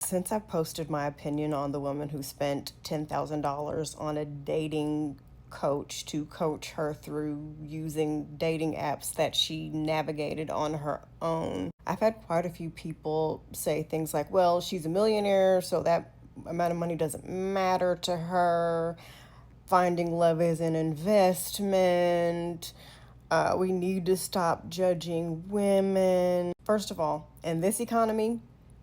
Since I posted my opinion on the woman who spent $10,000 on a dating coach to coach her through using dating apps that she navigated on her own, I've had quite a few people say things like, well, she's a millionaire, so that amount of money doesn't matter to her. Finding love is an investment. We need to stop judging women. First of all, in this economy,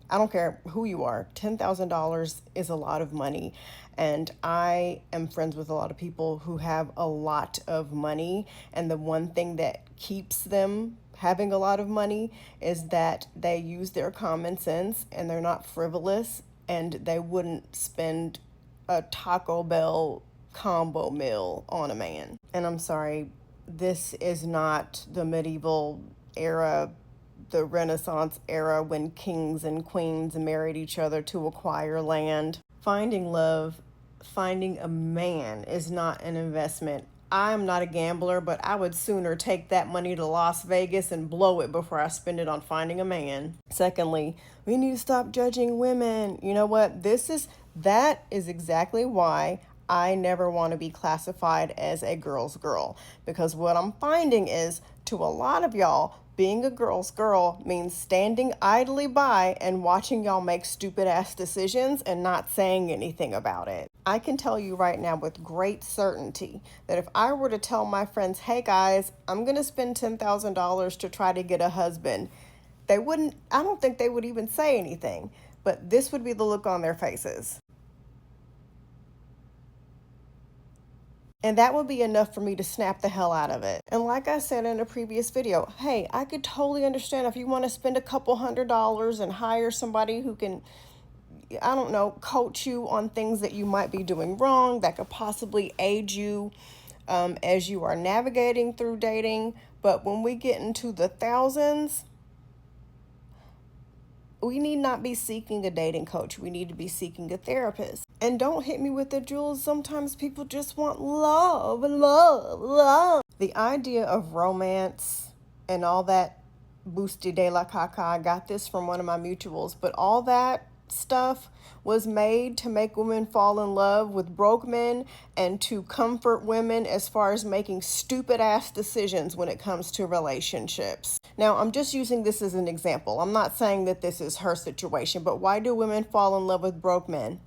I don't care who you are, $10,000 is a lot of money. And I am friends with a lot of people who have a lot of money. And the one thing that keeps them having a lot of money is that they use their common sense and they're not frivolous, and they wouldn't spend a Taco Bell combo meal on a man. And I'm sorry, this is not the medieval era, the Renaissance era, when kings and queens married each other to acquire land. Finding love, finding a man is not an investment. I'm not a gambler, but I would sooner take that money to Las Vegas and blow it before I spend it on finding a man. Secondly, we need to stop judging women. You know what? That is exactly why I never want to be classified as a girl's girl, because what I'm finding is, to a lot of y'all, being a girl's girl means standing idly by and watching y'all make stupid ass decisions and not saying anything about it. I can tell you right now with great certainty that if I were to tell my friends, hey guys, I'm going to spend $10,000 to try to get a husband, I don't think they would even say anything, but this would be the look on their faces. And that would be enough for me to snap the hell out of it. And like I said in a previous video, hey, I could totally understand if you want to spend a couple $100s and hire somebody who can, I don't know, coach you on things that you might be doing wrong, that could possibly aid you as you are navigating through dating. But when we get into the thousands, we need not be seeking a dating coach. We need to be seeking a therapist. And don't hit me with the jewels. Sometimes people just want love, love, love. The idea of romance and all that boosty de la caca, I got this from one of my mutuals, but all that stuff was made to make women fall in love with broke men and to comfort women as far as making stupid ass decisions when it comes to relationships. Now, I'm just using this as an example. I'm not saying that this is her situation, but why do women fall in love with broke men?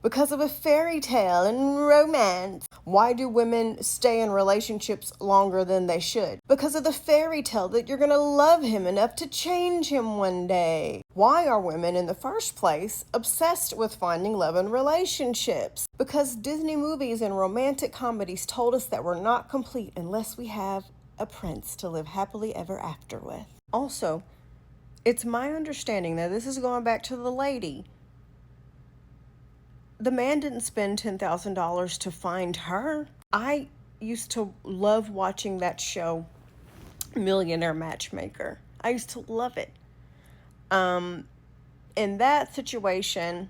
Because of a fairy tale and romance. Why do women stay in relationships longer than they should? Because of the fairy tale that you're going to love him enough to change him one day. Why are women in the first place obsessed with finding love in relationships? Because Disney movies and romantic comedies told us that we're not complete unless we have a prince to live happily ever after with. Also, it's my understanding that this is going back to the lady. The man didn't spend $10,000 to find her. I used to love watching that show, Millionaire Matchmaker. I used to love it. In that situation,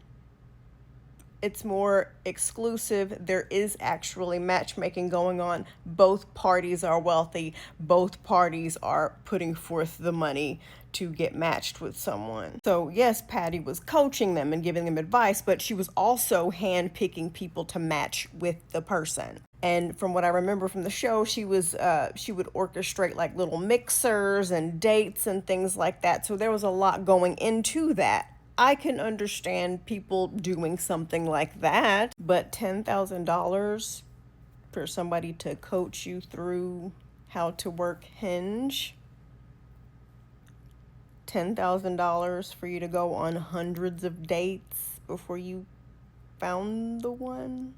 it's more exclusive. There is actually matchmaking going on. Both parties are wealthy. Both parties are putting forth the money to get matched with someone. So yes, Patty was coaching them and giving them advice, but she was also handpicking people to match with the person. And from what I remember from the show, she would orchestrate like little mixers and dates and things like that. So there was a lot going into that. I can understand people doing something like that, but $10,000 for somebody to coach you through how to work Hinge, $10,000 for you to go on hundreds of dates before you found the one,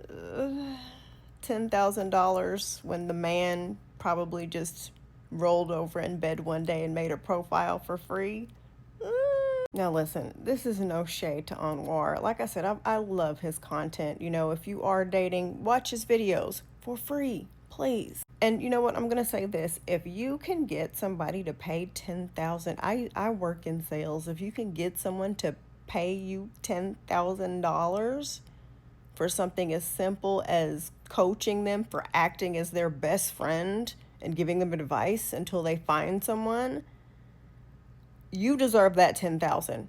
$10,000 when the man probably just rolled over in bed one day and made a profile for free. Now listen, this is no shade to Anwar. Like I said, I love his content. You know, if you are dating, watch his videos for free, please. And you know what? I'm going to say this. If you can get somebody to pay $10,000, I work in sales. If you can get someone to pay you $10,000 for something as simple as coaching them, for acting as their best friend and giving them advice until they find someone, you deserve that $10,000.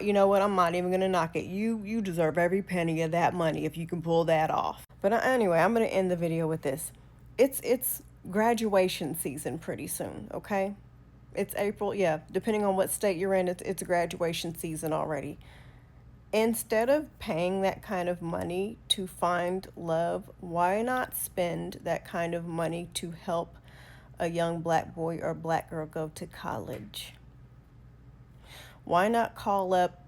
You know what? I'm not even gonna knock it. You deserve every penny of that money if you can pull that off. But anyway, I'm gonna end the video with this. It's graduation season pretty soon. Okay, it's April. Yeah, depending on what state you're in, it's graduation season already. Instead of paying that kind of money to find love, why not spend that kind of money to help a young black boy or black girl go to college? Why not call up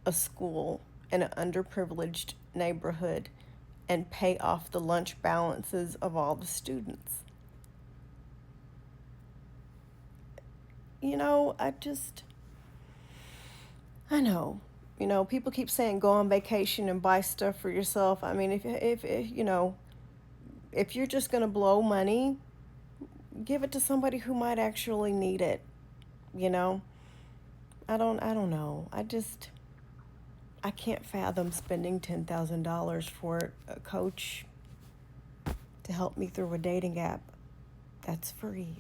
a school in an underprivileged neighborhood and pay off the lunch balances of all the students? You know, I know, people keep saying go on vacation and buy stuff for yourself. I mean, if if you're just going to blow money, give it to somebody who might actually need it, you know? I don't know. I can't fathom spending $10,000 for a coach to help me through a dating app that's free.